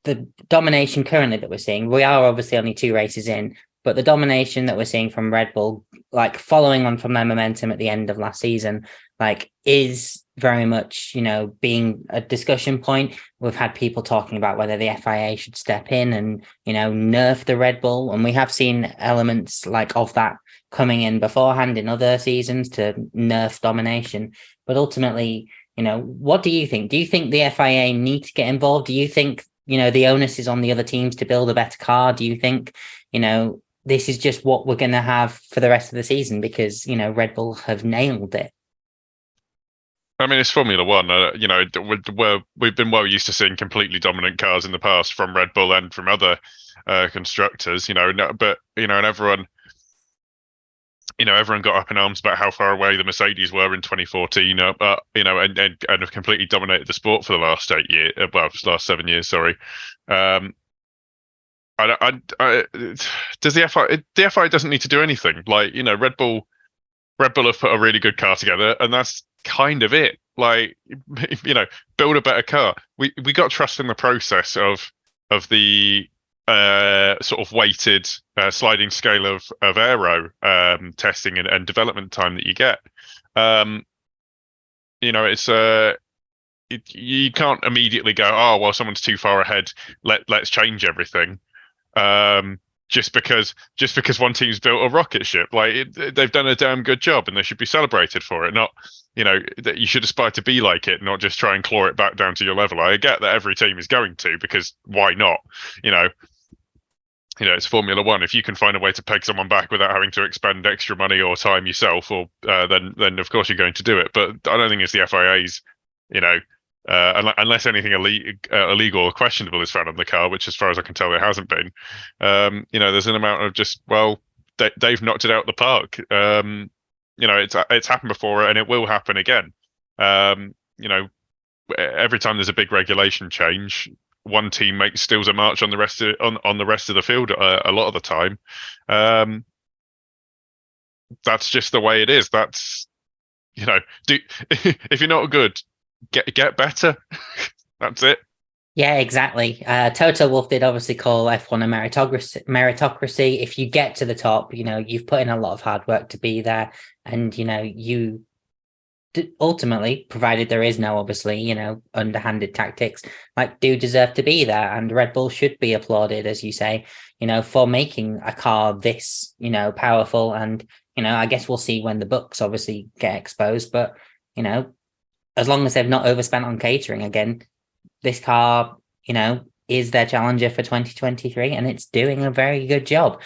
the domination currently that we're seeing, we are obviously only 2 races in, but the domination that we're seeing from Red Bull, like following on from their momentum at the end of last season, like is very much, being a discussion point. We've had people talking about whether the FIA should step in and, nerf the Red Bull. And we have seen elements like of that coming in beforehand in other seasons to nerf domination. But ultimately, what do you think? Do you think the FIA need to get involved? Do you think, the onus is on the other teams to build a better car? Do you think, this is just what we're going to have for the rest of the season because, Red Bull have nailed it? I mean, it's Formula One. We've been well used to seeing completely dominant cars in the past from Red Bull and from other constructors. And everyone got up in arms about how far away the Mercedes were in 2014. And have completely dominated the sport for the last 8 years. Last 7 years. Sorry. Does the FIA doesn't need to do anything. Red Bull have put a really good car together, and that's kind of it. Build a better car. We got trust in the process of the sort of weighted sliding scale of aero testing and development time that you get. You can't immediately go, oh well, someone's too far ahead. Let's change everything. Just because one team's built a rocket ship, they've done a damn good job, and they should be celebrated for it. Not, that you should aspire to be like it, not just try and claw it back down to your level. I get that every team is going to, because why not? It's Formula One. If you can find a way to peg someone back without having to expend extra money or time yourself, or then of course you're going to do it. But I don't think it's the FIA's, unless anything illegal or questionable is found on the car, which as far as I can tell there hasn't been. There's an amount of just, well, they've knocked it out of the park. It's happened before and it will happen again. Every time there's a big regulation change, one team steals a march on the rest of the field a lot of the time. That's just the way it is. That's if you're not good, get better. That's it. Yeah, exactly. Toto Wolff did obviously call F1 a meritocracy. If you get to the top, you've put in a lot of hard work to be there, and you ultimately, provided there is no obviously underhanded tactics, do deserve to be there. And Red Bull should be applauded, as you say, for making a car this powerful. And I guess we'll see when the books obviously get exposed, but as long as they've not overspent on catering again, this car is their challenger for 2023, and it's doing a very good job.